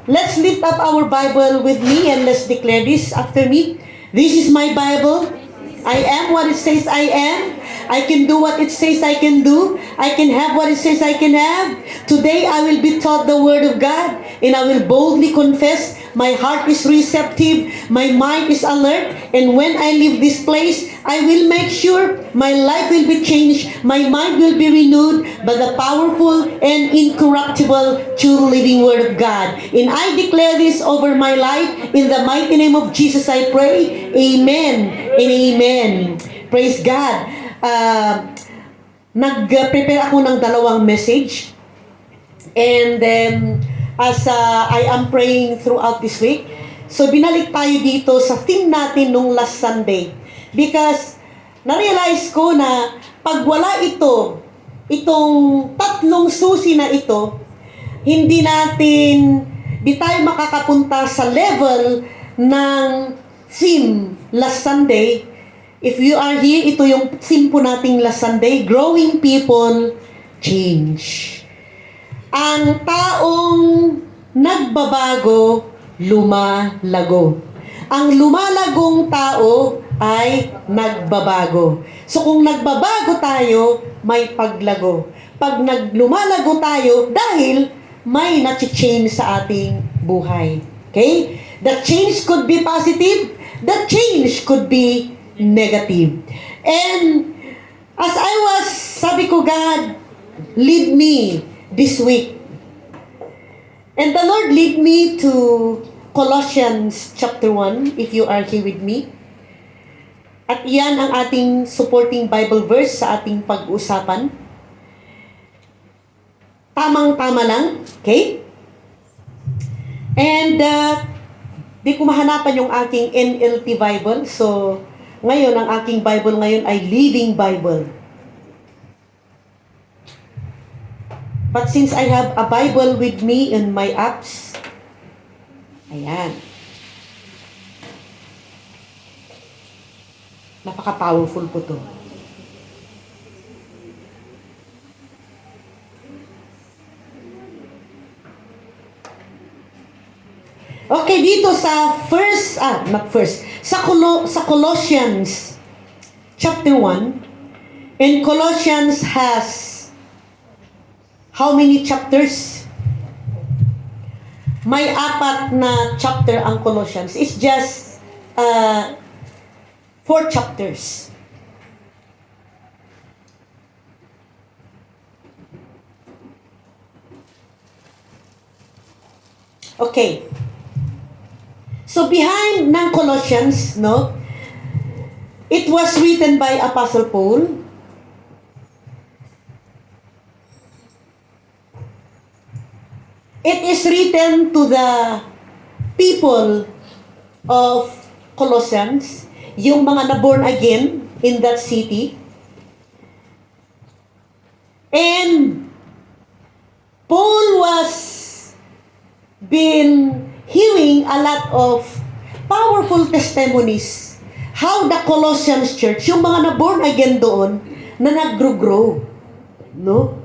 let's lift up our Bible with me and let's declare this after me. This is my Bible. I am what it says I am. I can do what it says I can do. I can have what it says I can have. Today I will be taught the Word of God and I will boldly confess. My heart is receptive. My mind is alert. And when I leave this place, I will make sure my life will be changed. My mind will be renewed by the powerful and incorruptible true living Word of God. And I declare this over my life. In the mighty name of Jesus I pray. Amen and amen. Praise God. Nag-prepare ako ng dalawang message. And then, as I am praying throughout this week, so binalik tayo dito sa theme natin nung last Sunday. Because, na-realize ko na pag wala itong tatlong susi na ito, di tayo makakapunta sa level ng theme last Sunday. If you are here, ito yung theme po nating last Sunday, Growing People Change. Ang taong nagbabago, lumalago. Ang lumalagong tao ay nagbabago. So kung nagbabago tayo, may paglago. Pag lumalago tayo, dahil may na-change sa ating buhay. Okay? The change could be positive, the change could be negative. And as I was, sabi ko, God, lead me this week. And the Lord lead me to Colossians chapter 1, if you are here with me. At iyan ang ating supporting Bible verse sa ating pag-uusapan. Tamang-tama lang, okay? And di ko mahanapan yung aking NLT Bible, so ngayon, ang aking Bible ngayon ay Living Bible. But since I have a Bible with me in my apps, ayan. Napaka-powerful po to. Okay, dito sa sa Colossians chapter 1, and Colossians has how many chapters? May 4 na chapter ang Colossians. It's just 4 chapters. Okay. So behind ng Colossians, no, it was written by Apostle Paul. It is written to the people of Colossians, yung mga na-born again in that city. And Paul was been hearing a lot of powerful testimonies how the Colossians church, yung mga na-born again doon, na nag-grow, no?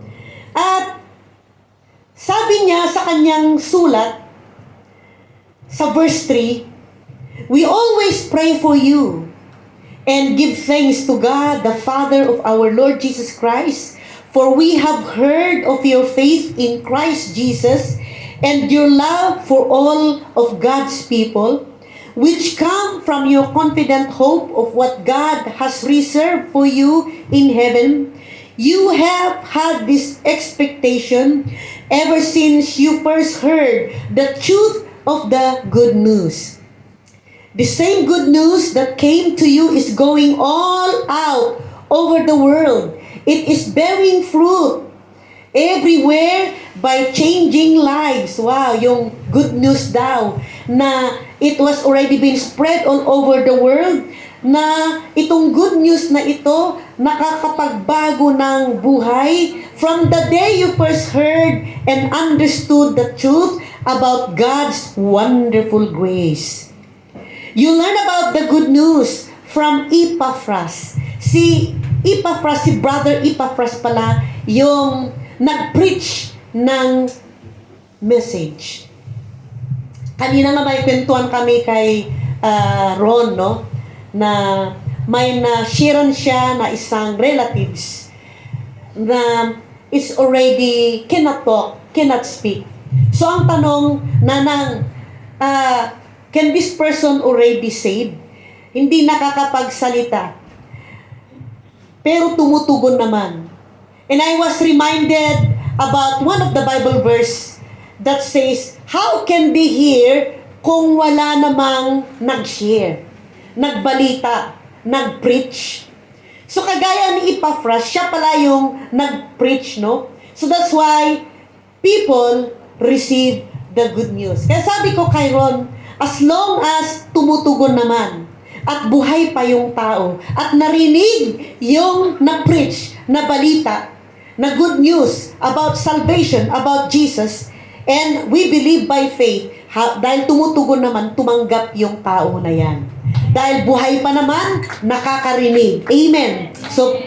At sabi niya sa kanyang sulat, sa verse 3, we always pray for you and give thanks to God, the Father of our Lord Jesus Christ, for we have heard of your faith in Christ Jesus and your love for all of God's people, which come from your confident hope of what God has reserved for you in heaven. You have had this expectation ever since you first heard the truth of the good news. The same good news that came to you is going all out over the world. It is bearing fruit everywhere by changing lives. Wow, yung good news daw na it was already been spread all over the world, na itong good news na ito nakakapagbago ng buhay from the day you first heard and understood the truth about God's wonderful grace. You learn about the good news from Epaphras. Si Brother Epaphras pala, yung nag-preach ng message. Kanina nga may kwentuhan kami kay Ron, no? Na may na-sharean siya na isang relatives na is already cannot talk, cannot speak. So ang tanong, Nanang, can this person already saved? Hindi nakakapagsalita, pero tumutugon naman. And I was reminded about one of the Bible verse that says, how can they hear kung wala namang nag-share, nagbalita, nag-preach? So kagaya ni Epaphras, siya pala yung nag-preach, no? So that's why people receive the good news. Kaya sabi ko kay Ron, as long as tumutugon naman, at buhay pa yung tao, at narinig yung na-preach, na balita, na good news about salvation, about Jesus, and we believe by faith, dahil tumutugon naman, tumanggap yung tao na yan. Dahil buhay pa naman, nakakarinig. Amen. So,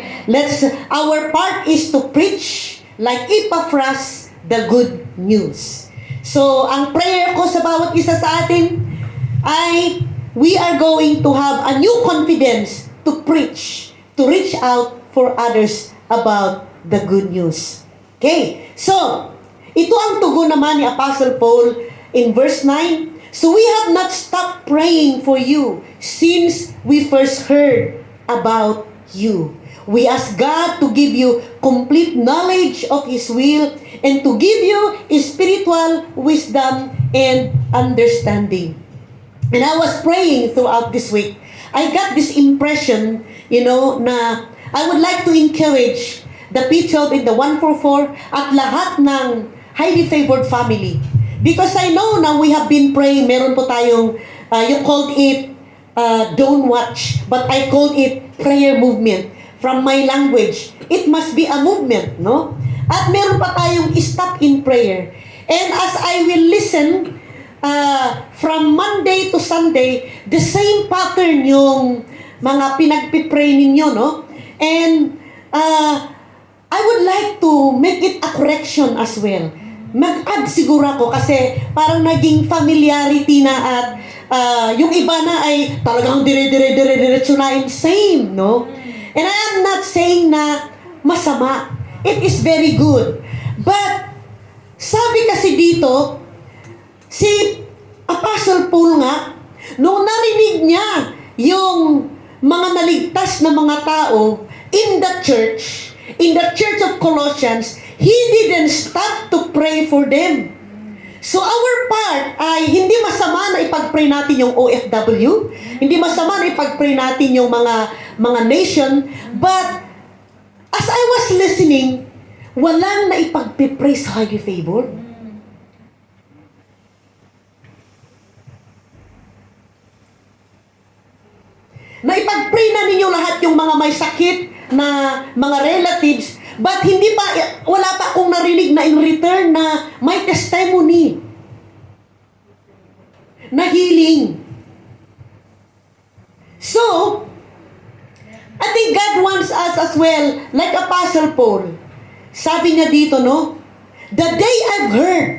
our part is to preach like Epaphras, the good news. So, ang prayer ko sa bawat isa sa atin ay we are going to have a new confidence to preach, to reach out for others about the good news. Okay, so, ito ang tugon naman ni Apostle Paul in verse 9. So we have not stopped praying for you since we first heard about you. We ask God to give you complete knowledge of His will and to give you spiritual wisdom and understanding. And I was praying throughout this week. I got this impression, na I would like to encourage the P12 in the 144 at lahat ng highly favored family. Because I know now we have been praying, meron po tayong, you called it don't watch, but I called it prayer movement. From my language, it must be a movement, no? At meron pa tayong stop in prayer. And as I will listen, from Monday to Sunday, the same pattern yung mga pinagpipray ninyo, no? And I would like to make it a correction as well. Mag-add siguro ako kasi parang naging familiarity na at yung iba na ay talagang dire-diretso na same, no? And I am not saying na masama. It is very good. But sabi kasi dito, si Apostle Paul nga, nung narinig niya yung mga naligtas na mga tao in the church of Colossians, he didn't stop to pray for them. So our part ay hindi masama na ipag-pray natin yung OFW, hindi masama na ipag-pray natin yung mga nation, but as I was listening, walang na ipag-pray sa highly favored. Na ipag-pray na ninyo lahat yung mga may sakit na mga relatives, but wala pa akong narinig na in return na may testimony na healing. So, I think God wants us as well, like Apostle Paul. Sabi niya dito, no? The day I've heard,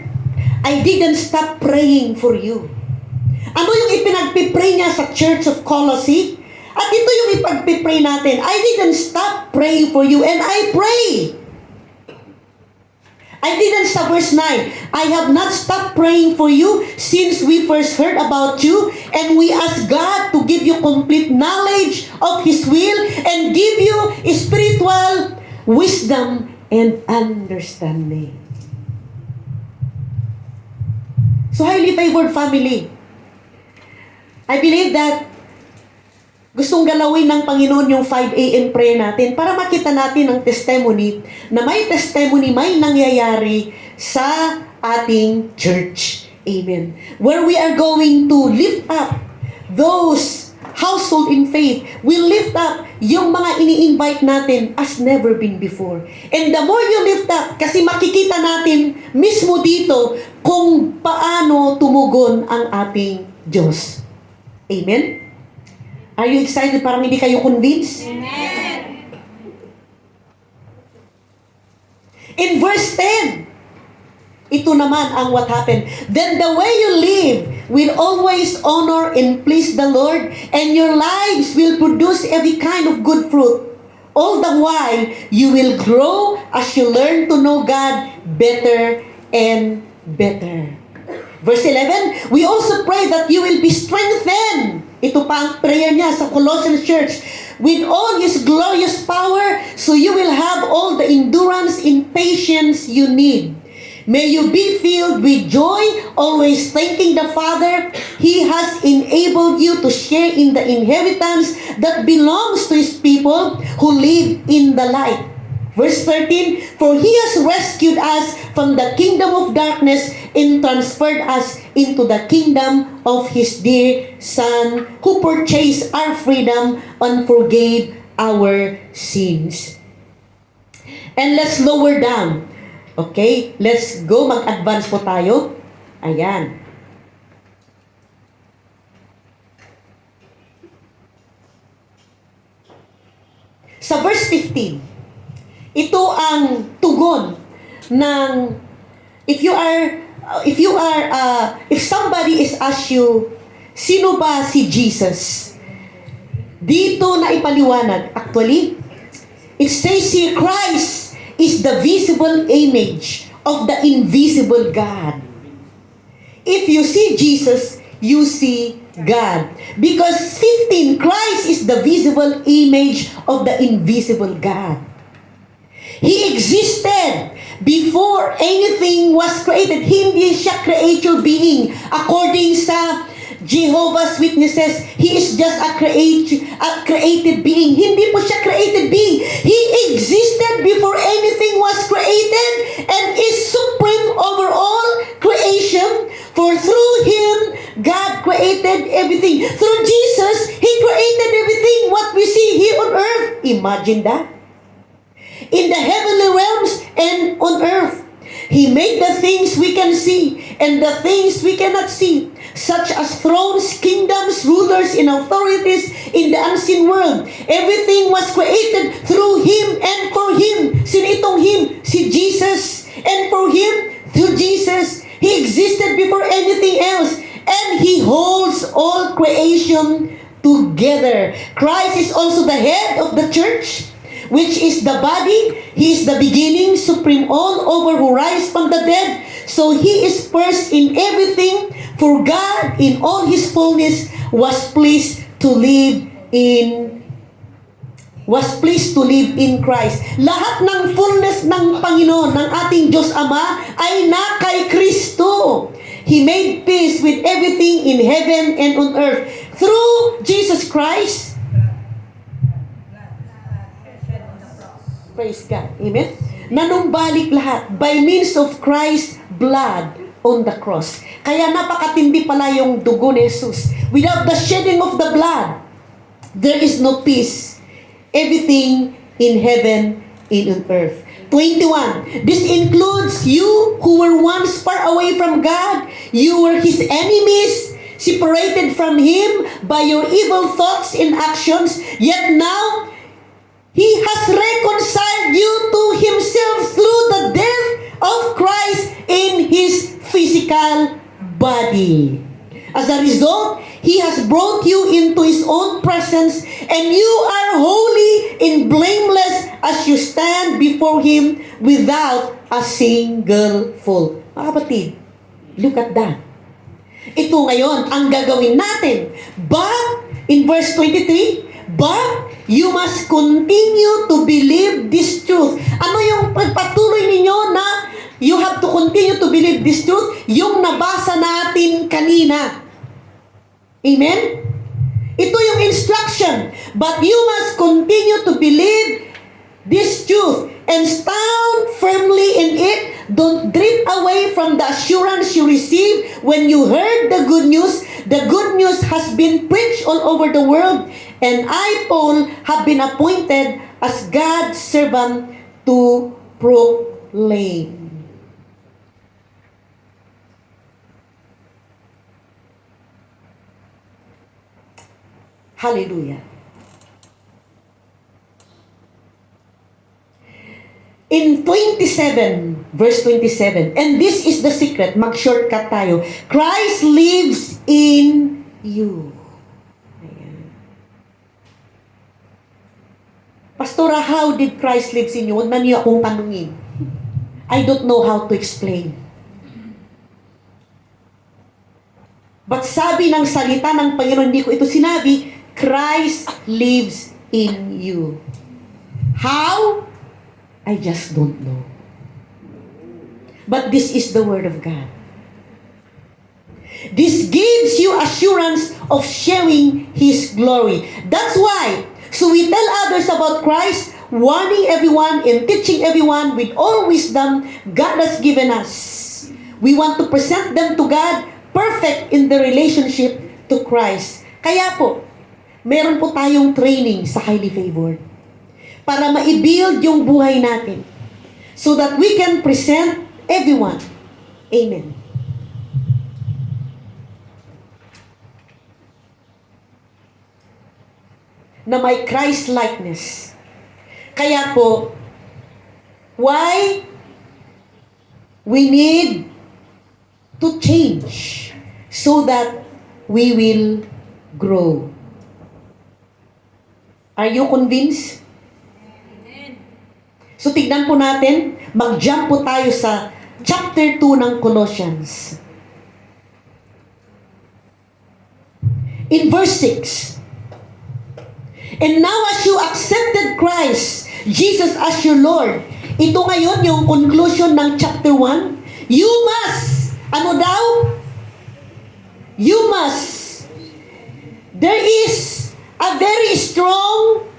I didn't stop praying for you. Ano yung ipinagpipray niya sa Church of Colossae? At ito yung ipagpipray natin. I didn't stop praying for you, and I pray. I didn't stop, verse 9. I have not stopped praying for you since we first heard about you, and we ask God to give you complete knowledge of His will and give you spiritual wisdom and understanding. So, highly favored family, I believe that gustong galawin ng Panginoon yung 5 a.m. prayer natin para makita natin ang testimony na may testimony, may nangyayari sa ating church. Amen. Where we are going to lift up those household in faith. We lift up yung mga ini-invite natin as never been before. And the more you lift up, kasi makikita natin mismo dito kung paano tumugon ang ating Diyos. Amen? Are you excited? Parang hindi kayo convinced? Amen. In verse 10, ito naman ang what happened. Then the way you live will always honor and please the Lord, and your lives will produce every kind of good fruit. All the while, you will grow as you learn to know God better and better. Verse 11, we also pray that you will be strengthened. Ito pa ang prayer niya sa Colossians Church. With all His glorious power, so you will have all the endurance and patience you need. May you be filled with joy, always thanking the Father. He has enabled you to share in the inheritance that belongs to His people who live in the light. Verse 13, for He has rescued us from the kingdom of darkness and transferred us into the kingdom of His dear Son, who purchased our freedom and forgave our sins. And let's lower down. Okay? Let's go. Mag-advance po tayo. Ayan. Sa verse 15, ito ang tugon ng if somebody is ask you, sino ba si Jesus? Dito na ipaliwanag. Actually, it says here, Christ is the visible image of the invisible God. If you see Jesus, you see God. Because 15, Christ is the visible image of the invisible God. He existed before anything was created. Hindi siya creator being. According sa Jehovah's Witnesses, He is just a created being. Hindi po siya created being. He existed before anything was created and is supreme over all creation. For through Him, God created everything. Through Jesus, He created everything what we see here on earth. Imagine that. In the heavenly realms and on earth. He made the things we can see and the things we cannot see, such as thrones, kingdoms, rulers, and authorities in the unseen world. Everything was created through Him and for Him. Sino itong Him? Si Jesus. And for Him, through Jesus, He existed before anything else. And He holds all creation together. Christ is also the head of the church, which is the body. He is the beginning, supreme all over, who rise from the dead. So He is first in everything. For God, in all His fullness, was pleased to live in Christ. Lahat ng fullness ng Panginoon, ng ating Diyos Ama, ay na kay Kristo. He made peace with everything in heaven and on earth. Through Jesus Christ. Praise God. Amen? Nanumbalik lahat by means of Christ's blood on the cross. Kaya napakatindi pala yung dugo ni Jesus. Without the shedding of the blood, there is no peace. Everything in heaven and on earth. 21. This includes you who were once far away from God. You were His enemies, separated from Him by your evil thoughts and actions. Yet now, He has reconciled you to Himself through the death of Christ in His physical body. As a result, He has brought you into His own presence, and you are holy and blameless as you stand before Him without a single fault. Mga kapatid, look at that. Ito ngayon ang gagawin natin. But, in verse 23, but you must continue to believe this truth. Ano yung pagpatuloy ninyo na you have to continue to believe this truth? Yung nabasa natin kanina. Amen? Ito yung instruction. But you must continue to believe this truth and stand firmly in it. Don't drift away from the assurance you received when you heard the good news. The good news has been preached all over the world, and I, Paul, have been appointed as God's servant to proclaim. Hallelujah. In 27, verse 27, and this is the secret, mag-shortcut tayo. Christ lives in you. Ayan. Pastora, how did Christ lives in you? Huwag na niyo akong tanungin. I don't know how to explain. But sabi ng salita ng Panginoon, hindi ko ito sinabi, Christ lives in you. How? I just don't know. But this is the Word of God. This gives you assurance of sharing His glory. That's why, so we tell others about Christ, warning everyone and teaching everyone with all wisdom God has given us. We want to present them to God, perfect in the relationship to Christ. Kaya po, meron po tayong training sa Highly Favored para ma-build yung buhay natin so that we can present everyone. Amen. Na may Christ-likeness. Kaya po, why we need to change so that we will grow. Are you convinced? So tignan po natin, mag-jump po tayo sa chapter 2 ng Colossians. In verse 6, and now as you accepted Christ, Jesus as your Lord, ito ngayon yung conclusion ng chapter 1, you must, ano daw? You must. There is a very strong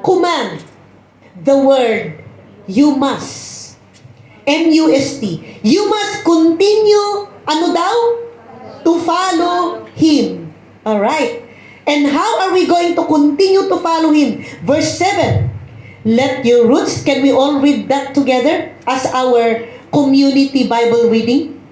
command. The word, you must. M-U-S-T. You must continue, ano daw? To follow Him. Alright. And how are we going to continue to follow Him? Verse 7. Let your roots, can we all read that together as our community Bible reading?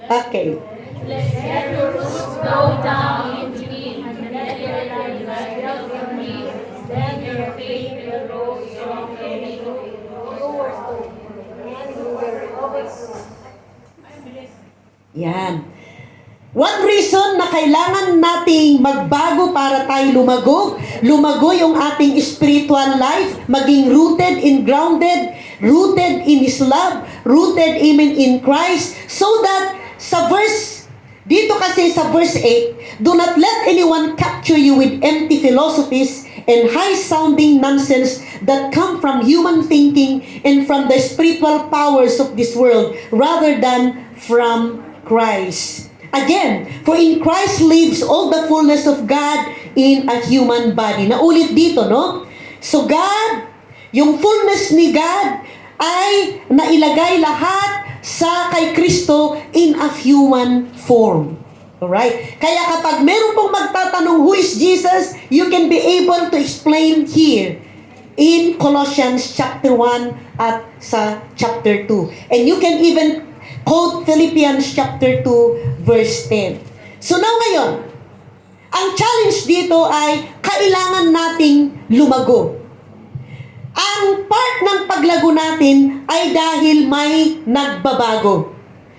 Okay. Let your roots go down into me, and let your life build from me. Then your faith will grow strong and you will overcome. Yan. One reason na kailangan nating magbago para tayo lumago, lumago yung ating spiritual life, maging rooted and grounded, rooted in His love, rooted even in Christ, so that sa verse, dito kasi sa verse 8, do not let anyone capture you with empty philosophies and high-sounding nonsense that come from human thinking and from the spiritual powers of this world, rather than from Christ. Again, for in Christ lives all the fullness of God in a human body. Naulit dito, no? So God, yung fullness ni God ay nailagay lahat sa kay Kristo in a human form. Alright? Kaya kapag meron pong magtatanong, who is Jesus? You can be able to explain here in Colossians chapter 1 at sa chapter 2. And you can even quote Philippians chapter 2 verse 10. So now ngayon, ang challenge dito ay kailangan nating lumago. Ang part ng paglago natin ay dahil may nagbabago.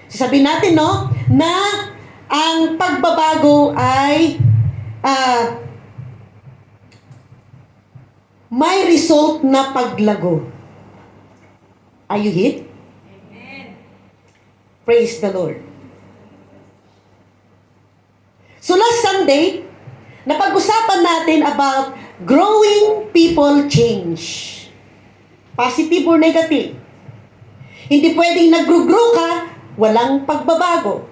Sasabihin natin, no, na ang pagbabago ay may result na paglago. Are you hit? Praise the Lord. So last Sunday, napag-usapan natin about growing people change. Positive or negative. Hindi pwedeng nag-grow ka, walang pagbabago.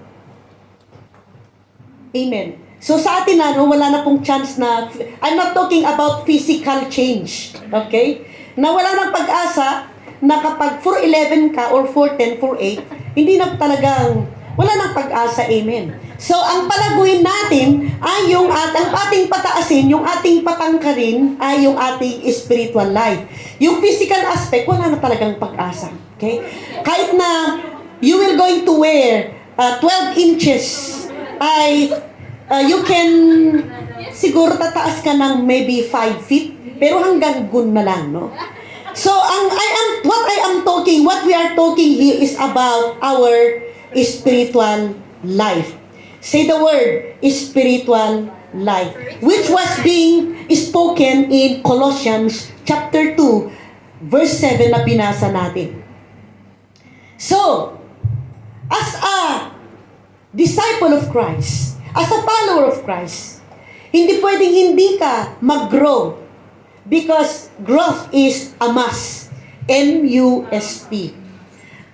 Amen. So sa atin wala na pong chance na, I'm not talking about physical change. Okay? Na wala nang pag-asa na kapag 4'11 ka or 4'10, 4'8, hindi na talagang, wala nang pag-asa, amen. So, ang palaguin natin ay yung ang ating pataasin, yung ating patangkarin ay yung ating spiritual life. Yung physical aspect, wala na talagang pag-asa. Okay? Kahit na you will going to wear 12 inches, ay you can siguro tataas ka ng maybe 5 feet, pero hanggang gun na lang, no? So, what we are talking here is about our spiritual life. Say the word, spiritual life, which was being spoken in Colossians chapter 2, verse 7 na binasa natin. So, as a disciple of Christ, as a follower of Christ, hindi pwedeng hindi ka mag-grow because growth is a must. M-U-S-T.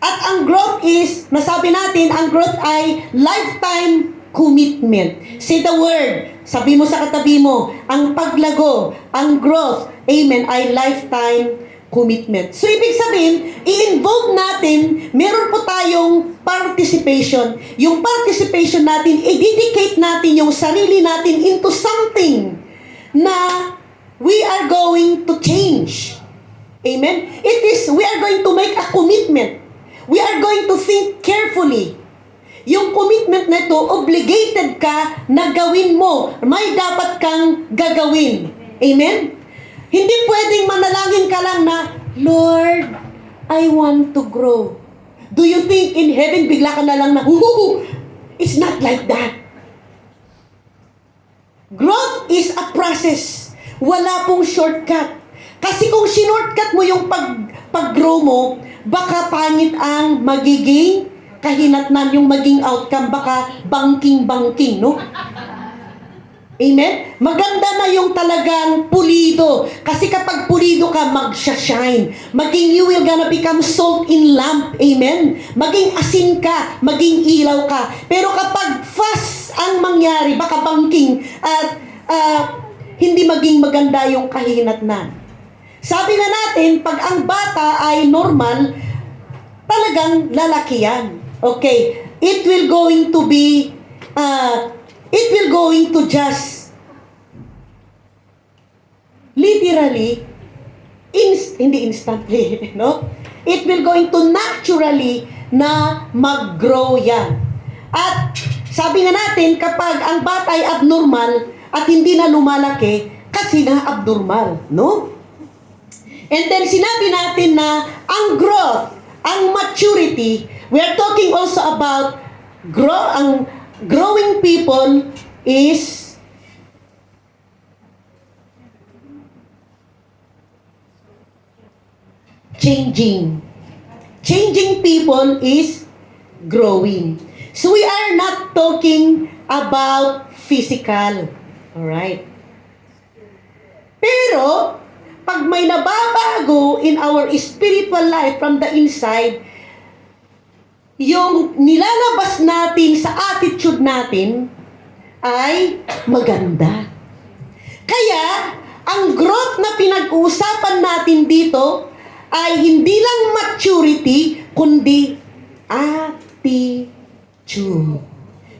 At ang growth is, nasabi natin, ang growth ay lifetime commitment. Say the word. Sabi mo sa katabi mo, ang paglago, ang growth, amen, ay lifetime commitment. So, ibig sabihin, i-involve natin, meron po tayong participation. Yung participation natin, i-dedicate natin yung sarili natin into something na we are going to change. Amen? We are going to make a commitment. We are going to think carefully. Yung commitment na ito, obligated ka na gawin mo. May dapat kang gagawin. Amen? Hindi pwedeng manalangin ka lang na, Lord, I want to grow. Do you think in heaven bigla ka na lang na, it's not like that. Growth is a process. Wala pong shortcut. Kasi kung sinortcut mo yung pag-grow mo, baka pangit ang magiging kahinatnan, yung maging outcome, baka bangking-bangking, no? Amen? Maganda na yung talagang pulido. Kasi kapag pulido ka, mag-shine. You will gonna become salt in lamp. Amen? Maging asin ka, maging ilaw ka. Pero kapag fast ang mangyari, baka bangking at hindi maging maganda yung kahinatnan. Sabi nga natin, pag ang bata ay normal, talagang lalaki yan. Okay? It will going to just literally, hindi instantly, no? It will going to naturally na mag-grow yan. At sabi nga natin, kapag ang bata ay abnormal at hindi na lumalaki, kasi nga abnormal, no? And then sinabi natin na ang growth, ang maturity, we are talking also about growing people is changing. Changing people is growing. So we are not talking about physical. Alright? Pero, pag may nababago in our spiritual life from the inside, yung nilalabas natin sa attitude natin ay maganda. Kaya, ang growth na pinag-uusapan natin dito ay hindi lang maturity, kundi attitude.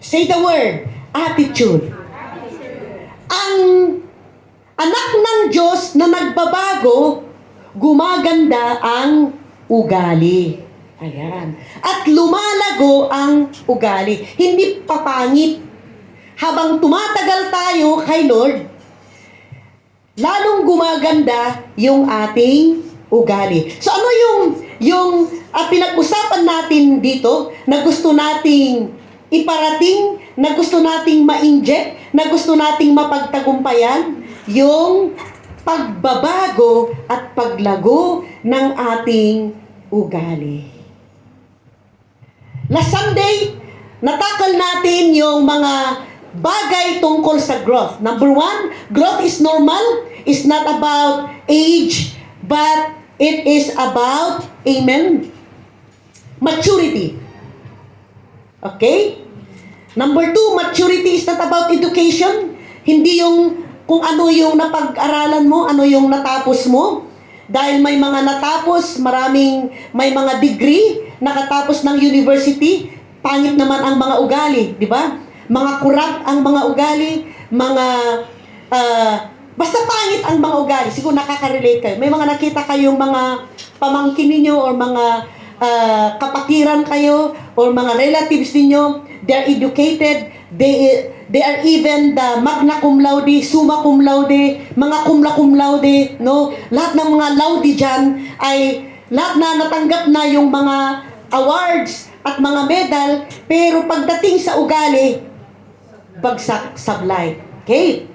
Say the word, attitude. Ang anak ng Diyos na nagbabago, gumaganda ang ugali. Ayan. At lumalago ang ugali. Hindi papangit. Habang tumatagal tayo kay Lord, lalong gumaganda yung ating ugali. So ano yung pinag-usapan natin dito na gusto nating iparating, na gusto nating ma-inject, na gusto nating mapagtagumpayan? Yung pagbabago at paglago ng ating ugali. Last Sunday, natakal natin yung mga bagay tungkol sa growth. Number 1, growth is normal. It's not about age, but it is about, amen, maturity. Okay? Number 2, maturity is not about education. Hindi yung kung ano yung napag-aralan mo, ano yung natapos mo. Dahil may mga natapos, may mga degree, nakatapos ng university, pangit naman ang mga ugali, di ba? Mga corrupt ang mga ugali, basta pangit ang mga ugali. Siguro nakaka-relate kayo. May mga nakita kayong mga pamangkin ninyo or mga kapatiran kayo or mga relatives ninyo, they're educated, They are even the magna cum laude, summa cum laude, mga cum laude, no? Lahat ng mga laude dyan ay lahat na natanggap na yung mga awards at mga medal, pero pagdating sa ugali, bagsak sablay. Okay?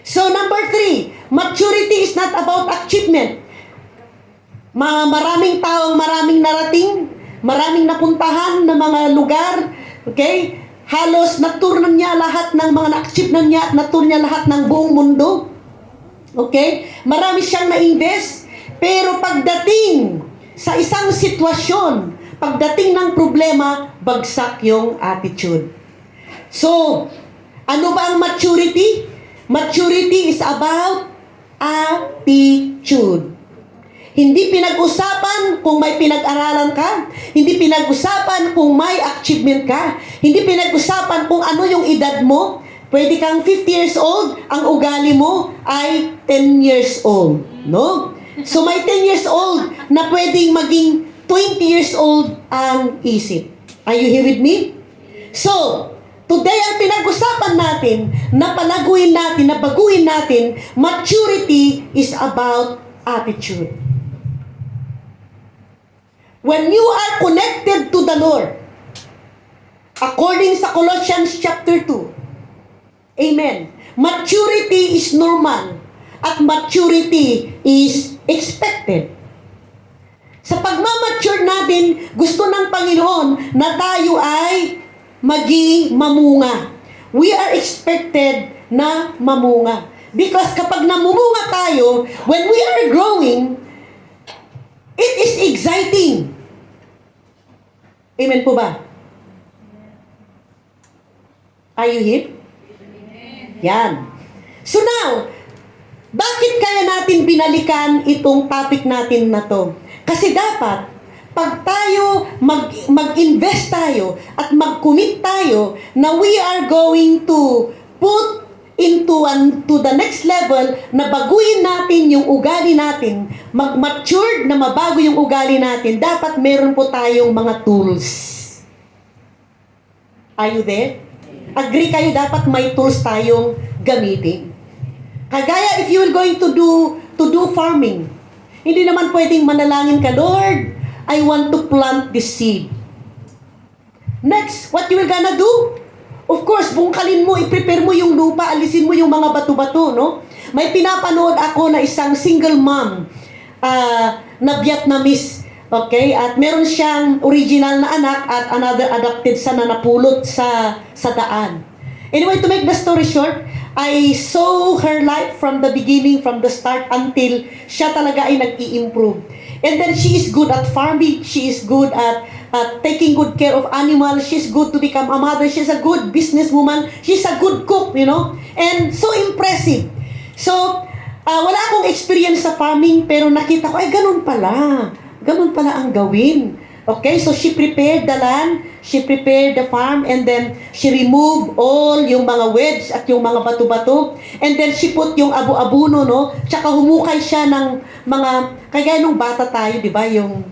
So, number 3, maturity is not about achievement. Maraming taong maraming narating, maraming napuntahan na mga lugar, okay? Halos na-tour na niya lahat ng mga na-achieve na niya at na-tour niya lahat ng buong mundo. Okay? Marami siyang na-invest. Pero pagdating sa isang sitwasyon, pagdating ng problema, bagsak yung attitude. So, ano ba ang maturity? Maturity is about attitude. Hindi pinag-usapan kung may pinag-aralan ka. Hindi pinag-usapan kung may achievement ka. Hindi pinag-usapan kung ano yung edad mo. Pwede kang 50 years old, ang ugali mo ay 10 years old. No? So may 10 years old na pwedeng maging 20 years old ang isip. Are you here with me? So, today ang pinag-usapan natin, na palaguin natin, na baguhin natin, maturity is about attitude. When you are connected to the Lord, according sa Colossians chapter 2, amen, maturity is normal at maturity is expected. Sa pagmamature natin, gusto ng Panginoon na tayo ay maging mamunga. We are expected na mamunga. Because kapag namumunga tayo, when we are growing, it is exciting. Amen po ba? Are you here? Yan. So now, bakit kaya natin binalikan itong topic natin na to? Kasi dapat, pag tayo mag-invest tayo at mag-commit tayo na we are going to put to the next level na baguhin natin yung ugali natin, mag-mature na mabago yung ugali natin, dapat meron po tayong mga tools. Are you there? Agree kayo, dapat may tools tayong gamitin. Kagaya if you're going to do farming, hindi naman pwedeng manalangin ka, Lord, I want to plant this seed. Next, what you will gonna do? Of course, bungkalin mo, i-prepare mo yung lupa, alisin mo yung mga bato-bato, no? May pinapanood ako na isang single mom na Vietnamese, okay? At meron siyang original na anak at another adopted son na napulot sa daan. Anyway, to make the story short, I saw her life from the beginning, from the start until siya talaga ay nag-i-improve. And then she is good at farming, she is good at taking good care of animals, she's good to become a mother, she's a good businesswoman, she's a good cook, you know? And so impressive. So, wala akong experience sa farming, pero nakita ko, ay ganun pala ang gawin. Okay, so she prepared the land, she prepared the farm, and then she removed all yung mga weeds at yung mga bato-bato, and then she put yung abu-abuno, no? Tsaka humukay siya ng mga, kagaya nung bata tayo, di ba, yung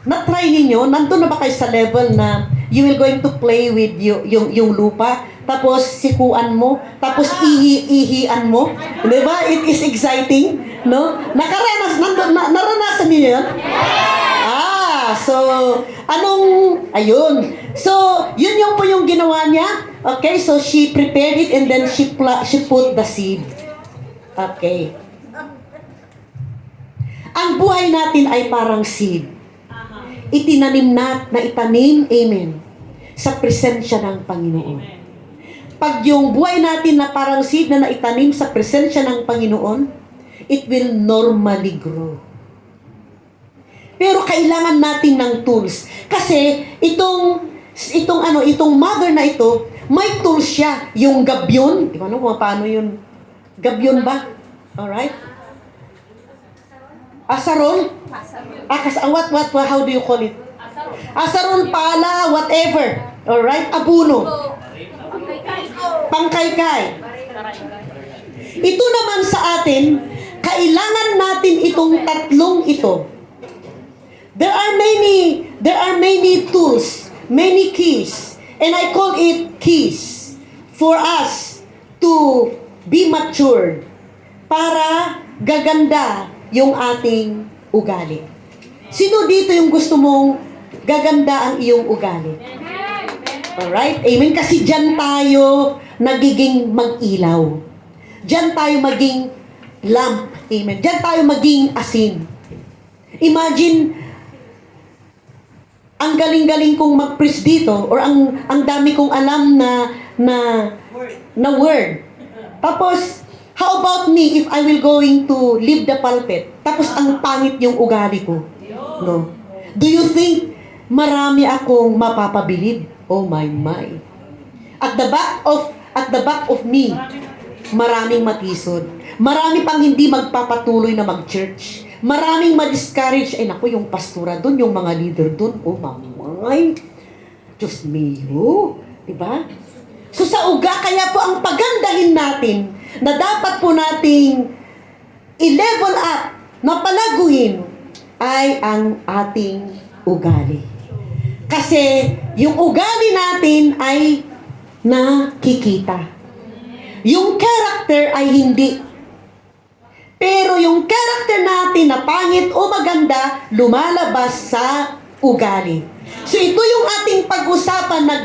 na-try ninyo, nandun na ba kayo sa level na you will going to play with yung lupa, tapos sikuan mo, tapos ihian mo, di ba? It is exciting, no? Naranasan niyo yun? So, ayun. So, yun yung po yung ginawa niya. Okay, so she prepared it and then she put the seed. Okay. Ang buhay natin ay parang seed. Itinanim na itanim, amen, sa presensya ng Panginoon. Pag yung buhay natin na parang seed na naitanim sa presensya ng Panginoon, it will normally grow. Pero kailangan natin ng tools. Kasi itong mother na ito, may tools siya. Yung gabyon, di ba no, paano yun? Gabyon ba? Alright? Asarol? How do you call it? Asarol, pala, whatever. Alright? Abuno. Pangkaykay. Ito naman sa atin, kailangan natin itong tatlong ito. There are many tools many keys. And I call it keys for us to be matured para gaganda yung ating ugali. Sino dito yung gusto mong gaganda ang iyong ugali? Alright? Amen? Kasi dyan tayo nagiging mag-ilaw. Dyan tayo maging lamp. Amen? Dyan tayo maging asin. Imagine, ang galing-galing kong mag-preach dito or ang dami kong alam na word. Tapos, how about me if I will going to leave the pulpit? Tapos ang pangit yung ugali ko. No. Do you think marami akong mapapabilib? Oh my. At the back of me, maraming matisod. Marami pang hindi magpapatuloy na mag-church. Maraming ma-discourage. Ay naku, yung pastora doon, yung mga leader doon. Oh mamay. Diyos mio. Diba? So sa uga, kaya po ang pagandahin natin na dapat po nating i-level up, na palaguhin, ay ang ating ugali. Kasi yung ugali natin ay nakikita. Yung character ay hindi. Pero yung character natin na pangit o maganda, lumalabas sa ugali. So ito yung ating pag-usapan na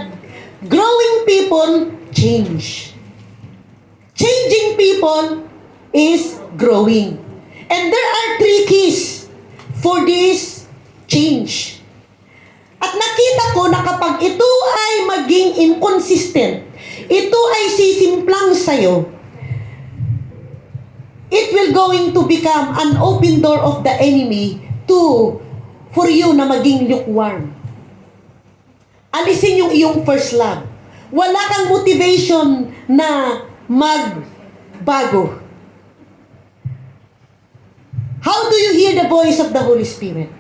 growing people change. Changing people is growing. And there are 3 keys for this change. At nakita ko na kapag ito ay maging inconsistent, ito ay sisimplang sa'yo, it will going to become an open door of the enemy for you na maging lukewarm. Alisin yung iyong first love. Wala kang motivation na magbago. How do you hear the voice of the Holy Spirit?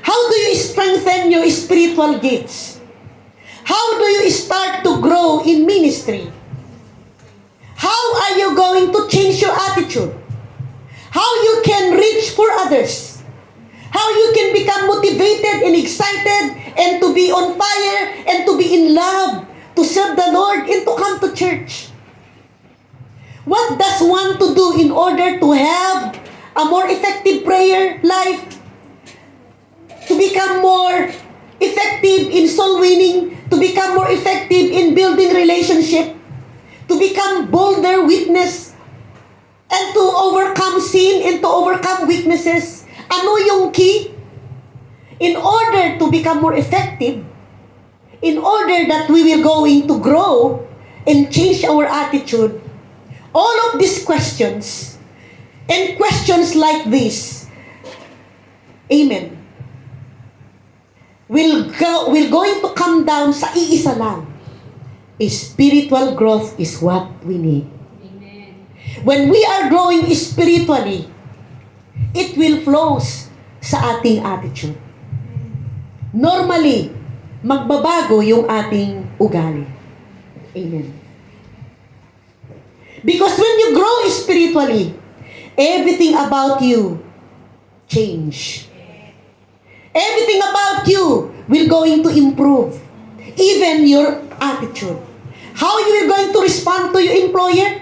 How do you strengthen your spiritual gifts? How do you start to grow in ministry? How are you going to change your attitude? How you can reach for others? How you can become motivated and excited and to be on fire and to be in love to serve the Lord and to come to church? What does one to do in order to have a more effective prayer life? To become more effective in soul winning? To become more effective in building relationship? To become bolder witness and to overcome sin and to overcome weaknesses. Ano yung key? In order to become more effective, in order that we will going to grow and change our attitude, all of these questions and questions like this, amen, will going to come down sa iisa lang. Spiritual growth is what we need. Amen. When we are growing spiritually, it will flows sa ating attitude. Normally, magbabago yung ating ugali. Amen. Because when you grow spiritually, everything about you change. Everything about you will going to improve. Even your attitude. How you are going to respond to your employer?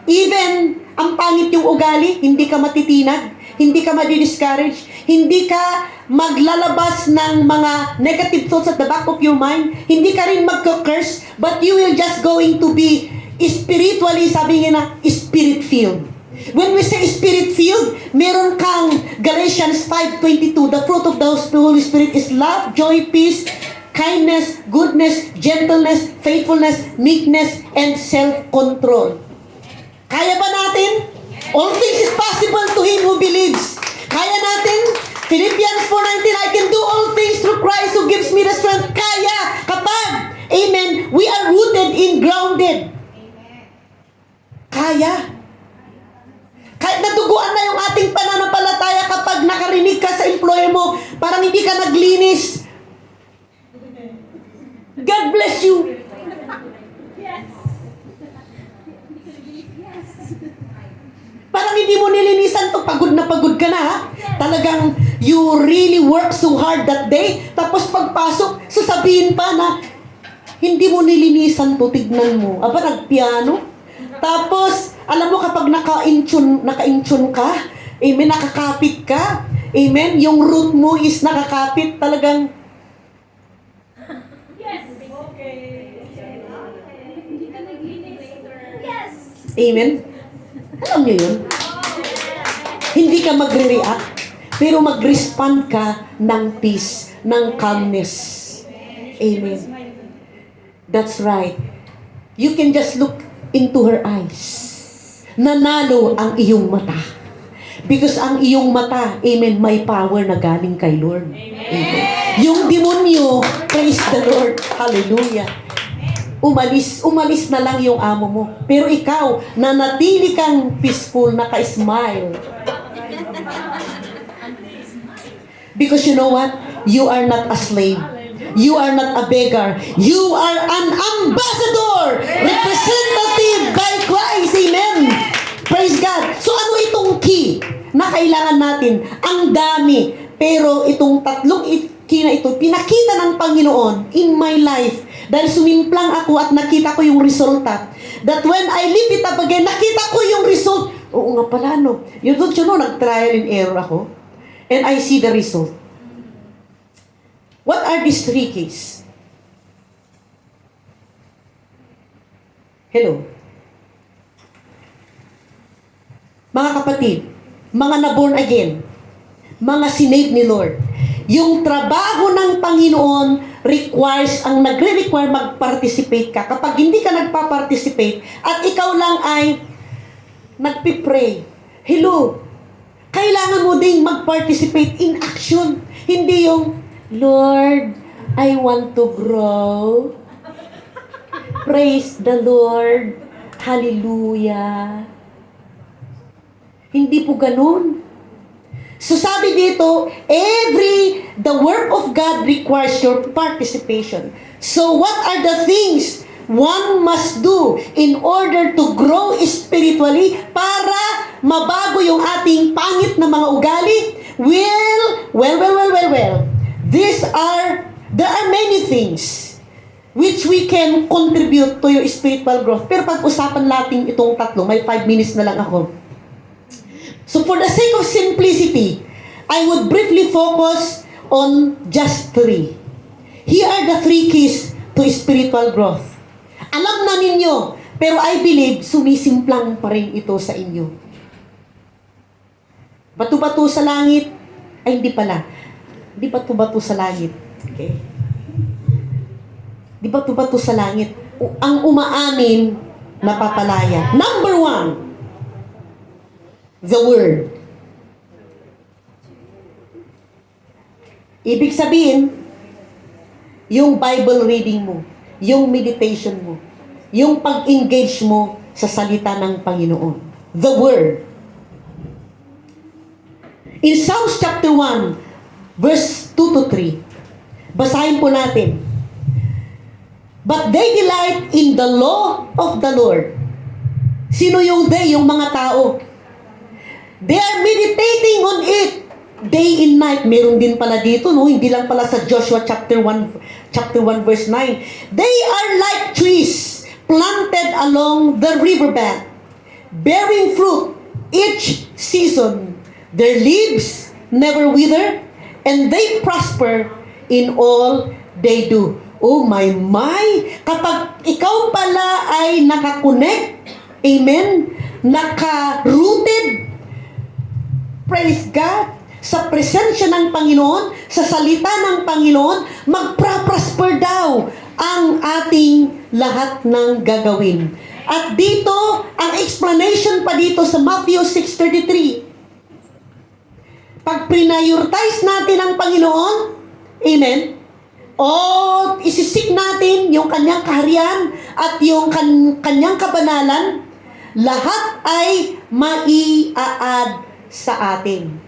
Even ang pangit yung ugali, hindi ka matitinag, hindi ka madi-discourage, hindi ka maglalabas ng mga negative thoughts at the back of your mind, hindi ka rin magka-curse, but you will just going to be spiritually, sabi nga na, spirit-filled. When we say spirit-filled, meron kang Galatians 5:22, the fruit of the Holy Spirit is love, joy, peace, kindness, goodness, gentleness, faithfulness, meekness, and self-control. Kaya ba natin? All things is possible to him who believes. Kaya natin? Philippians 4:19, I can do all things through Christ who gives me the strength. Kaya kapag, amen, we are rooted in grounded. Kaya. Kahit natuguan na yung ating pananampalataya kapag nakarinig ka sa employer mo, parang hindi ka naglinis. God bless you. Parang hindi mo nilinisan to, pagod na pagod ka na ha. Talagang you really work so hard that day, tapos pagpasok, sasabihin pa na, hindi mo nilinisan to, tignan mo. Aba, nagpiano. Tapos, alam mo kapag naka-intune ka, amen, nakakapit ka, amen, yung root mo is nakakapit, talagang, amen. Alam niyo yun? Hindi ka magre-react, pero mag-respond ka ng peace, ng calmness. Amen. That's right. You can just look into her eyes. Nanalo ang iyong mata. Because ang iyong mata, amen, may power na galing kay Lord. Amen. Yung demonyo, praise the Lord. Hallelujah. Umalis na lang yung amo mo. Pero ikaw, nanatili kang peaceful, naka-smile. Because you know what? You are not a slave. You are not a beggar. You are an ambassador, representative by Christ. Amen. Praise God. So ano itong key na kailangan natin? Ang dami. Pero itong tatlong key na ito, pinakita ng Panginoon in my life. Dahil sumimplang ako at nakita ko yung resulta. That when I lift it up again, nakita ko yung result. Oo nga pala, no? Yung don't you know, nag-trial and error ako. And I see the result. What are these three keys? Hello? Mga kapatid, mga na-born again, mga sinave ni Lord, yung trabaho ng Panginoon requires, ang nagre-require mag-participate ka. Kapag hindi ka nagpa-participate at ikaw lang ay nagpipray, hello, kailangan mo ding mag-participate in action. Hindi yung, Lord, I want to grow. Praise the Lord. Hallelujah. Hindi po ganun. So sabi dito, the work of God requires your participation. So what are the things one must do in order to grow spiritually para mabago yung ating pangit na mga ugali? Well. There are many things which we can contribute to your spiritual growth. Pero pag-usapan natin itong tatlo, may 5 minutes na lang ako. So for the sake of simplicity, I would briefly focus on just 3. Here are the 3 keys to spiritual growth. Alam na ninyo, pero I believe sumisimplang pa rin ito sa inyo. Bato-bato sa langit, ay hindi pala. Di bato-bato sa langit. Okay? Di bato-bato sa langit. Ang umaamin, napapalaya. Number 1, the Word. Ibig sabihin, yung Bible reading mo, yung meditation mo, yung pag-engage mo sa salita ng Panginoon. The Word. In Psalms chapter 1, verse 2 to 3, basahin po natin. But they delight in the law of the Lord. Sino yung they? Yung mga tao. They are meditating on it day and night. Meron din pala dito, no? Hindi lang pala sa Joshua chapter 1 verse 9. They are like trees planted along the riverbank, bearing fruit each season. Their leaves never wither, and they prosper in all they do. Oh my. Kapag ikaw pala ay nakakonect, amen, naka-rooted, praise God, sa presensya ng Panginoon, sa salita ng Panginoon, magpra-prosper daw ang ating lahat ng gagawin. At dito, ang explanation pa dito sa Matthew 6:33. Pag prioritize natin ang Panginoon, amen, o isisik natin yung kanyang kaharian at yung kanyang kabanalan, lahat ay mai-a-add sa atin.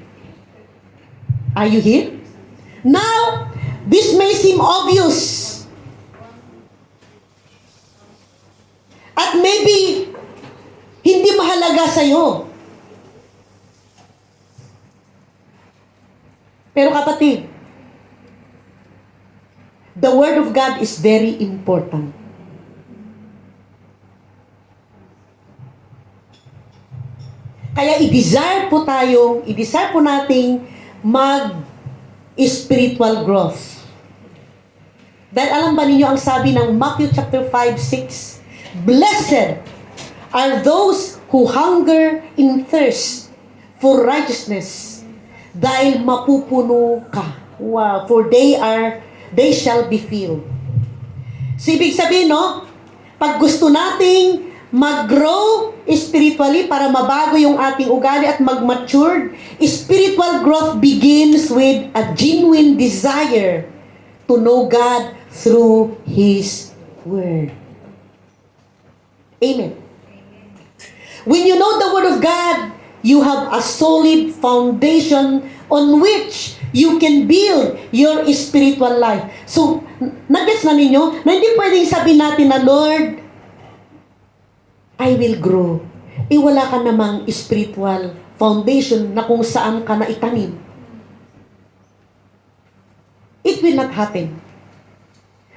Are you here? Now, this may seem obvious. At maybe, hindi mahalaga sa'yo. Pero kapatid, the Word of God is very important. Kaya i-desire po nating mag-spiritual growth. Dahil alam ba ninyo ang sabi ng Matthew chapter 5:6, Blessed are those who hunger and thirst for righteousness, dahil mapupuno ka. Wow, for they shall be filled. So, ibig sabihin, no? Pag gusto nating mag-grow spiritually para mabago yung ating ugali at mag-mature, spiritual growth begins with a genuine desire to know God through His Word. Amen. When you know the Word of God, you have a solid foundation on which you can build your spiritual life. So, nag-gets na ninyo na hindi pwedeng sabihin natin na, Lord, I will grow. Wala ka namang spiritual foundation na kung saan ka na itanim. It will not happen.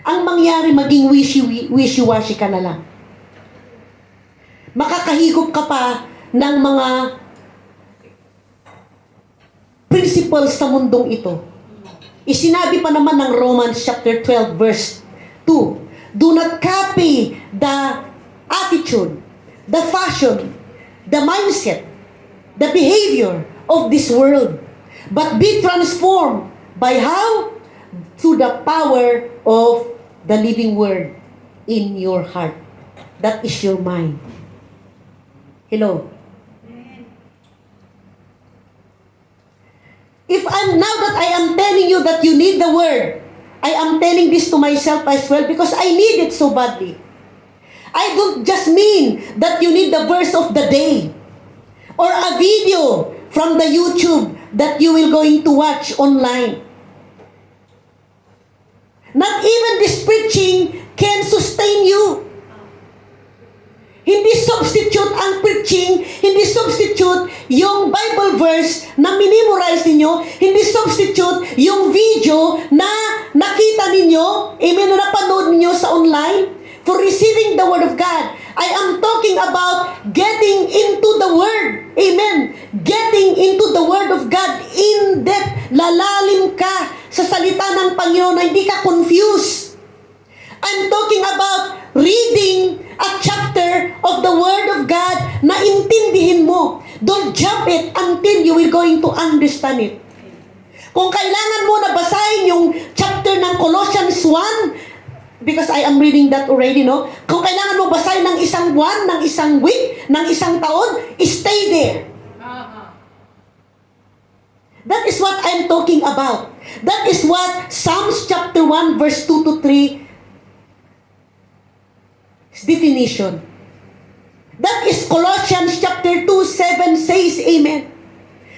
Ang mangyari, maging wishy-washy ka na lang. Makakahigop ka pa ng mga principles sa mundong ito. Isinabi pa naman ng Romans chapter 12 verse 2, do not copy the attitude, the fashion, the mindset, the behavior of this world, but be transformed by how? Through the power of the living Word in your heart. That is your mind. Hello? Now that I am telling you that you need the Word, I am telling this to myself as well because I need it so badly. I don't just mean that you need the verse of the day or a video from the YouTube that you will going to watch online. Not even this preaching can sustain you. Hindi substitute ang preaching, hindi substitute yung Bible verse na minimorize ninyo, hindi substitute yung video na nakita ninyo, amen, na napanood ninyo sa online for receiving the Word of God. I am talking about getting into the Word. Amen. Getting into the Word of God in depth. Lalalim ka sa salita ng Panginoon na hindi ka confused. I'm talking about reading a chapter of the Word of God na intindihin mo. Don't jump it until you will going to understand it. Kung kailangan mo na basahin yung chapter ng Colossians 1, because I am reading that already, no? Kung kailangan mo basahin ng isang buwan, ng isang week, ng isang taon, stay there. That is what I'm talking about. That is what Psalms chapter 1 verse 2 to 3 definition. That is Colossians chapter 2:7 says, amen.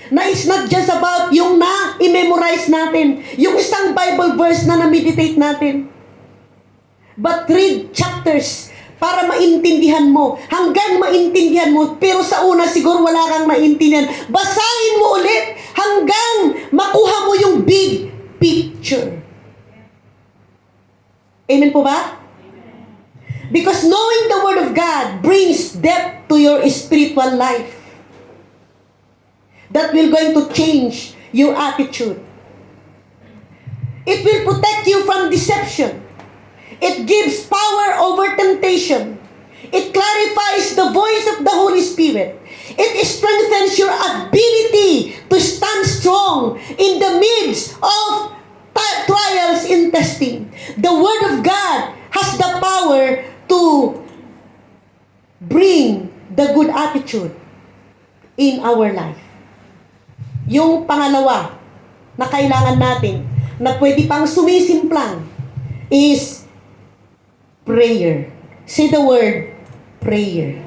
Na it's not just about yung na-memorize natin, yung isang Bible verse na na-meditate natin. But read chapters para maintindihan mo. Hanggang maintindihan mo. Pero sa una siguro wala kang maintindihan. Basahin mo ulit hanggang makuha mo yung big picture. Amen po ba? Because knowing the Word of God brings depth to your spiritual life. That will going to change your attitude. It will protect you from deception. It gives power over temptation. It clarifies the voice of the Holy Spirit. It strengthens your ability to stand strong in the midst of trials and testing. The Word of God has the power to bring the good attitude in our life. Yung pangalawa na kailangan natin na pwede pang sumisimplang is prayer. Say the word, prayer.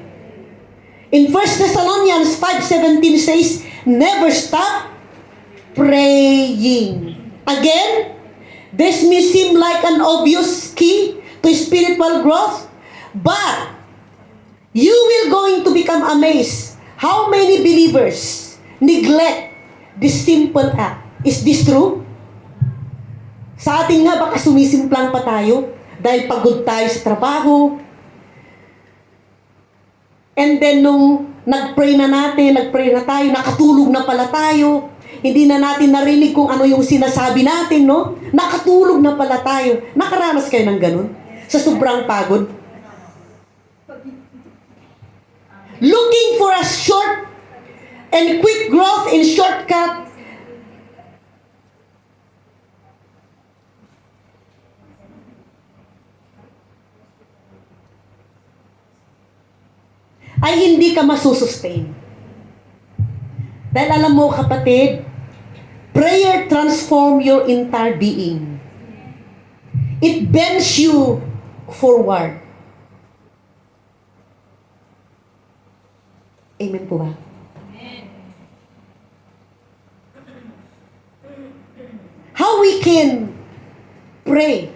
In 1 Thessalonians 5:17 says, never stop praying. Again, this may seem like an obvious key to spiritual growth, but you will going to become amazed how many believers neglect this simple act. Is this true? Sa atin nga, baka sumisimplang pa tayo dahil pagod tayo sa trabaho. And then, nung nag-pray na tayo, nakatulog na pala tayo. Hindi na natin narinig kung ano yung sinasabi natin, no? Nakatulog na pala tayo. Nakaranas kayo ng ganun? Sa sobrang pagod? Looking for a short and quick growth in shortcut. Ay hindi ka masusustain. Dahil alam mo, kapatid, prayer transform your entire being. It bends you forward. Amen po ba? How we can pray?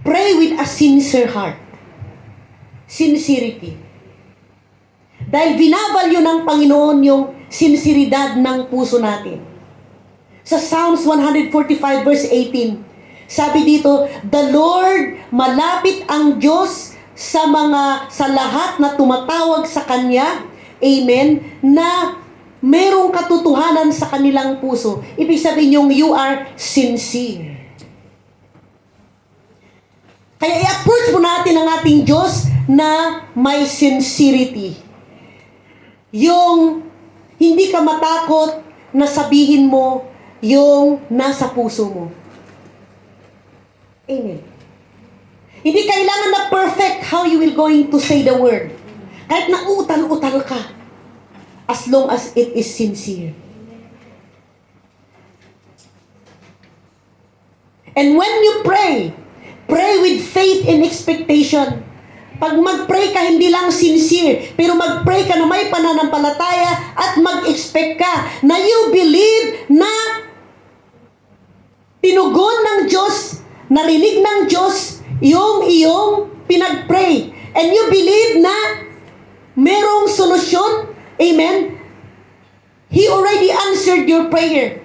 Pray with a sincere heart. Sincerity. Dahil binavalue ng Panginoon yung sinseridad ng puso natin. Sa Psalms 145 verse 18, sabi dito, "The Lord, malapit ang Diyos sa lahat na tumatawag sa Kanya." Amen. Na merong katotohanan sa kanilang puso. Ibig sabihin yung you are sincere. Kaya i-approach mo natin ang ating Diyos na may sincerity. Yung hindi ka matakot na sabihin mo yung nasa puso mo. Amen. Hindi kailangan na perfect how you will going to say the word. Kahit na utal-utal ka. As long as it is sincere. And when you pray with faith and expectation. Pag mag-pray ka, hindi lang sincere, pero mag-pray ka na may pananampalataya at mag-expect ka na you believe na tinugon ng Diyos, narinig ng Diyos yung iyong pinag-pray. And you believe na merong solusyon. Amen? He already answered your prayer.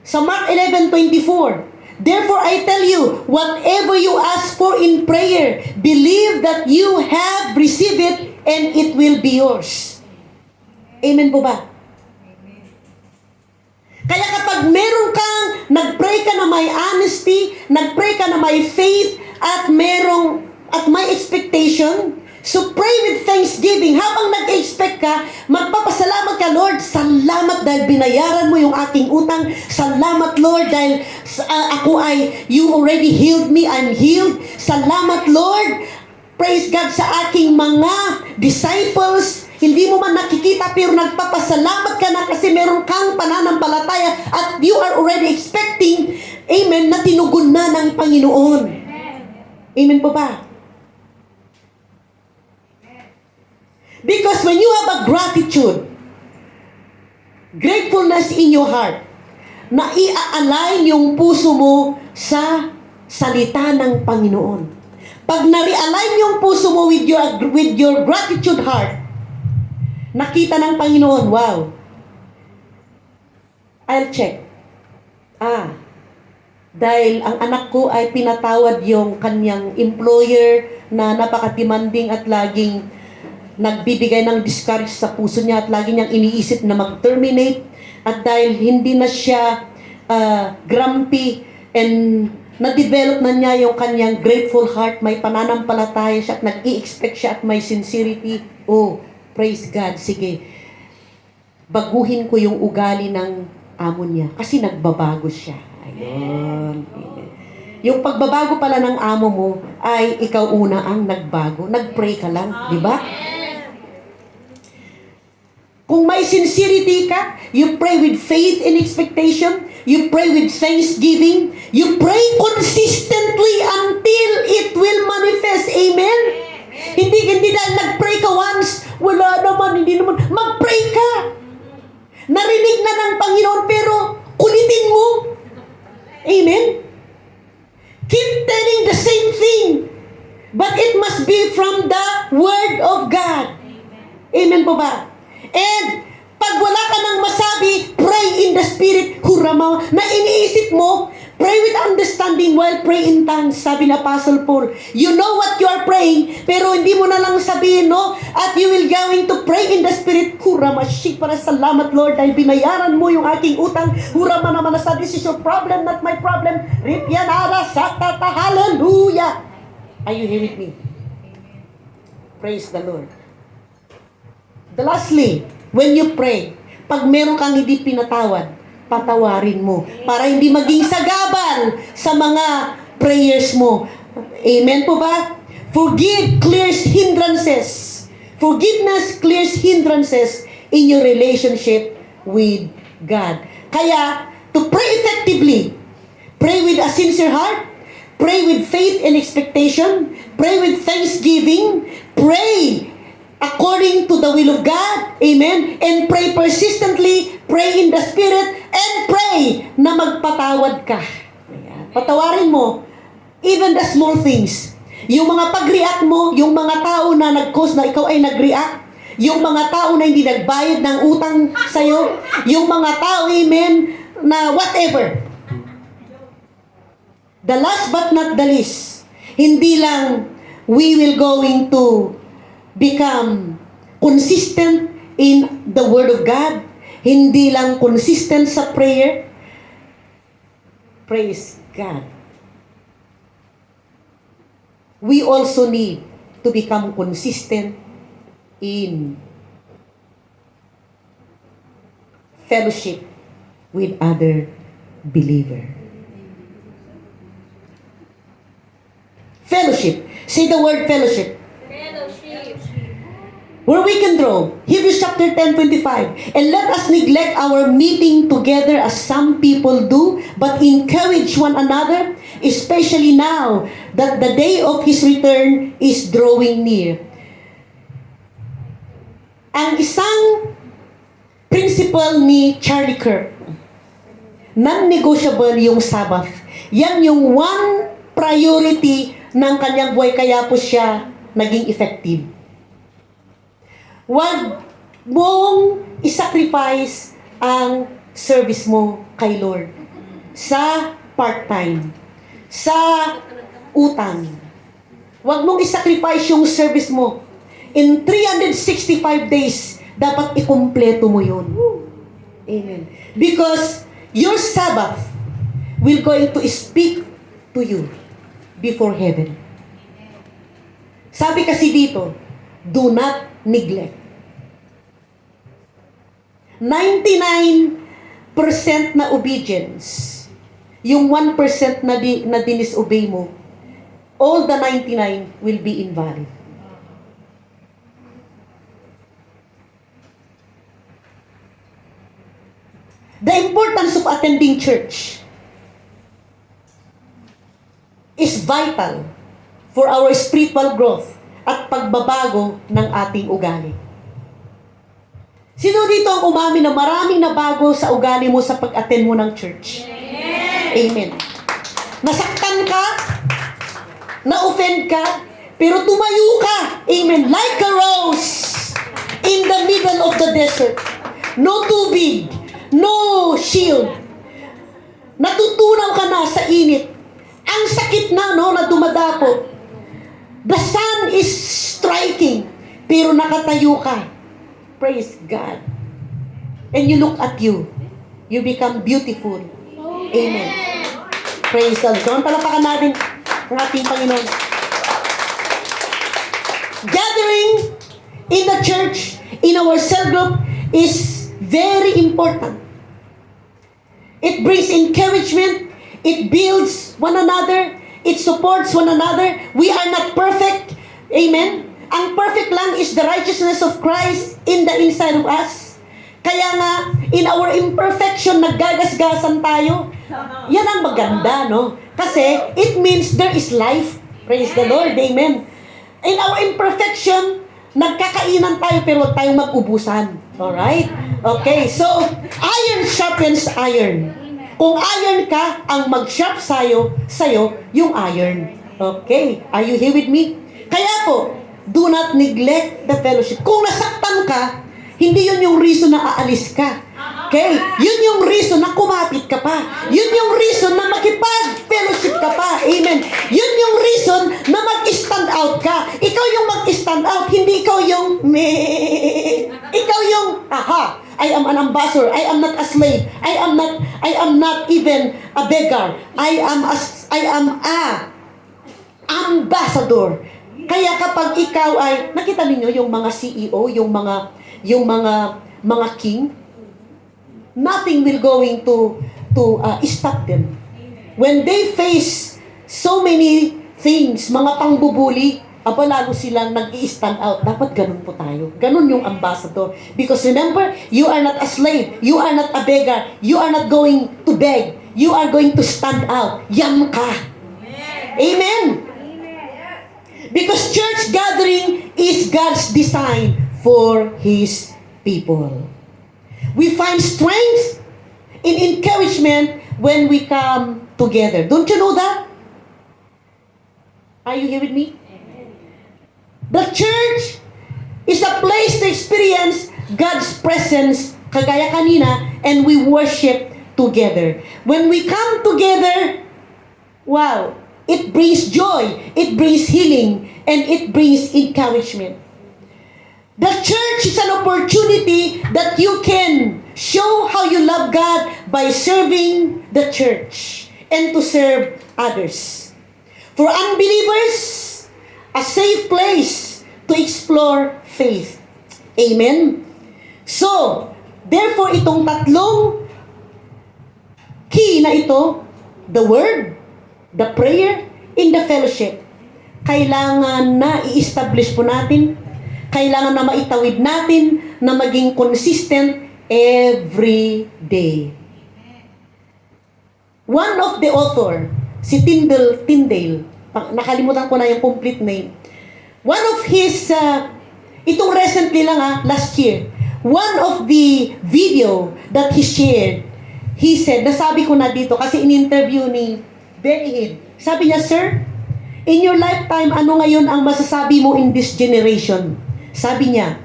Sa Mark 11:24, "Therefore I tell you, whatever you ask for in prayer, believe that you have received it and it will be yours." Amen po ba? Kaya kapag meron kang, nag-pray ka na may honesty, nag-pray ka na may faith, at may expectation, so pray with thanksgiving. Habang nag-expect ka, magpapasalamat ka, "Lord, salamat dahil binayaran mo yung aking utang. Salamat, Lord, dahil you already healed me. I'm healed. Salamat, Lord." Praise God sa aking mga disciples. Hindi mo man nakikita pero nagpapasalamat ka na kasi meron kang pananampalataya at you are already expecting, amen, na tinugon na ng Panginoon. Amen po ba? Because when you have a gratefulness in your heart, na i-align yung puso mo sa salita ng Panginoon. Pag na-realign yung puso mo with your gratitude heart, nakita ng Panginoon, wow, I'll check. Dahil ang anak ko ay pinatawad yung kanyang employer na napaka-demanding at laging nagbibigay ng discourage sa puso niya at lagi niyang iniisip na mag-terminate. At dahil hindi na siya grumpy and na-develop na niya yung kanyang grateful heart, may pananampalataya siya at nag-i-expect siya at may sincerity. Oh, praise God. Sige, baguhin ko yung ugali ng amo niya kasi nagbabago siya. Ayun. Yung pagbabago pala ng amo mo ay ikaw una ang nagbago. Nag-pray ka lang, di ba? Kung may sincerity ka, you pray with faith and expectation, you pray with thanksgiving, you pray consistently until it will manifest. Amen? Hindi dahil nag-pray ka once, wala naman, hindi naman. Mag-pray ka. Narinig na ng Panginoon, pero kulitin mo. Amen? Keep telling the same thing, but it must be from the Word of God. Amen po ba? And pag wala ka nang masabi, pray in the Spirit, hurama, na iniisip mo, pray with understanding while pray in tongues, sabi ni Apostle Paul. You know what you are praying, pero hindi mo na lang sabihin, no? At you will going to pray in the Spirit, hurama, para salamat Lord, dahil binayaran mo yung aking utang, hurama naman na sa, this is your problem, not my problem, ripyanara, satata, hallelujah. Are you here with me? Praise the Lord. Lastly, when you pray, pag meron kang hindi pinatawad, patawarin mo para hindi maging sagabal sa mga prayers mo. Amen po ba? Forgive clears hindrances. Forgiveness clears hindrances in your relationship with God. Kaya, to pray effectively, pray with a sincere heart, pray with faith and expectation, pray with thanksgiving, pray according to the will of God, amen, and pray persistently, pray in the Spirit, and pray na magpatawad ka. Ayan. Patawarin mo, even the small things. Yung mga pag-react mo, yung mga tao na nag-cause na ikaw ay nag-react, yung mga tao na hindi nagbayad ng utang sa'yo, yung mga tao, amen, na whatever. The last but not the least, hindi lang we will going to become consistent in the Word of God, hindi lang consistent sa prayer. Praise God. We also need to become consistent in fellowship with other believers. Fellowship. Say the word fellowship. Where we can draw. Hebrews chapter 10:25. And let us neglect our meeting together as some people do, but encourage one another, especially now that the day of His return is drawing near. Ang isang principle ni Charlie Kirk, non-negotiable yung Sabbath. Yan yung one priority ng kanyang buhay, kaya po siya naging effective. Huwag mong isacrifice ang service mo kay Lord sa part-time, sa utang. Huwag mong isacrifice yung service mo. In 365 days, dapat ikumpleto mo yun. Amen. Because your Sabbath will going to speak to you before heaven. Sabi kasi dito, do not neglect. 99% na obedience, yung 1% na dinisobey mo, all the 99 will be invalid. The importance of attending church is vital for our spiritual growth at pagbabago ng ating ugali. Sino dito ang umamin na maraming nabago sa ugali mo sa pag-attend mo ng church? Amen. Nasaktan ka, na-offend ka, pero tumayo ka. Amen. Like a rose in the middle of the desert. No tubig, no shield. Natutunaw ka na sa init. Ang sakit na, no, na dumadako. The sun is striking, pero nakatayo ka. Praise God. And you look at you. You become beautiful. Amen. Praise God. Doon palapakan natin ang ating Panginoon. Gathering in the church, in our cell group, is very important. It brings encouragement. It builds one another. It supports one another. We are not perfect. Amen. Ang perfect lang is the righteousness of Christ in the inside of us. Kaya nga, in our imperfection, naggagasgasan tayo. Yan ang maganda, no? Kasi, it means there is life. Praise the Lord. Amen. In our imperfection, nagkakainan tayo, pero huwag tayong mag-ubusan. Alright? Okay, so, iron sharpens iron. Kung iron ka, ang mag-sharp sa'yo, yung iron. Okay, are you here with me? Kaya po, do not neglect the fellowship. Kung nasaktan ka, hindi yun yung reason na aalis ka. Okay? Yun yung reason na kumapit ka pa. Yun yung reason na makipag-fellowship ka pa. Amen. Yun yung reason na mag-stand out ka. Ikaw yung mag-stand out, hindi ikaw yung meh. Ikaw yung, I am an ambassador. I am not a slave. I am not even a beggar. I am a ambassador. Kaya kapag ikaw ay, nakita ninyo yung mga CEO, yung mga king, nothing will going to stop them. When they face so many things, mga pangbubuli, lalo silang nag-i-stand out. Dapat ganun po tayo. Ganun yung ambassador. Because remember, you are not a slave. You are not a beggar. You are not going to beg. You are going to stand out. Yan ka. Amen. Because church gathering is God's design for His people. We find strength in encouragement when we come together. Don't you know that? Are you here with me? The church is a place to experience God's presence, kagaya kanina, and we worship together. When we come together, wow, it brings joy, it brings healing, and it brings encouragement. The church is an opportunity that you can show how you love God by serving the church and to serve others. For unbelievers, a safe place to explore faith. Amen? So, therefore, itong tatlong key na ito, the word, the prayer, and the fellowship, kailangan na i-establish po natin, kailangan na maitawid natin, na maging consistent every day. One of the author, si Tyndale, nakalimutan ko na yung complete name. One of his, itong recently lang last year, one of the video that he shared, he said, nasabi ko na dito kasi in-interview ni Benny Hinn. Sabi niya, Sir, in your lifetime, ano ngayon ang masasabi mo in this generation? Sabi niya,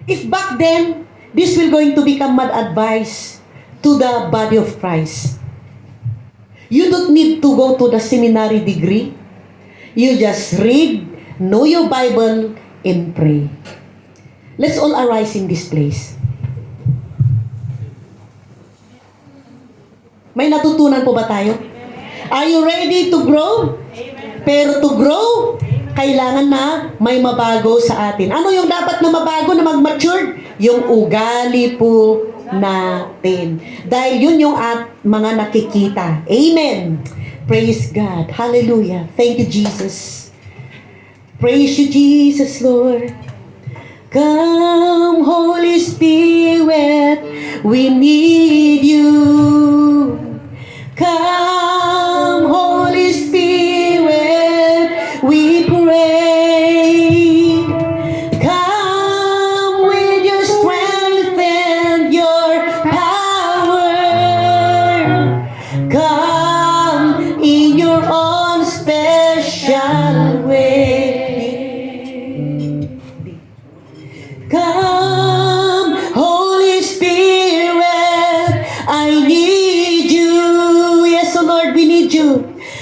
if back then, this will going to become mad advice to the body of Christ. You don't need to go to the seminary degree. You just read, know your Bible, and pray. Let's all arise in this place. May natutunan po ba tayo? Are you ready to grow? Pero to grow, kailangan na may mabago sa atin. Ano yung dapat na mabago, na mag-mature? Yung ugali po natin. Dahil yun yung mga nakikita. Amen. Praise God. Hallelujah. Thank you, Jesus. Praise you, Jesus, Lord. Come, Holy Spirit, we need you.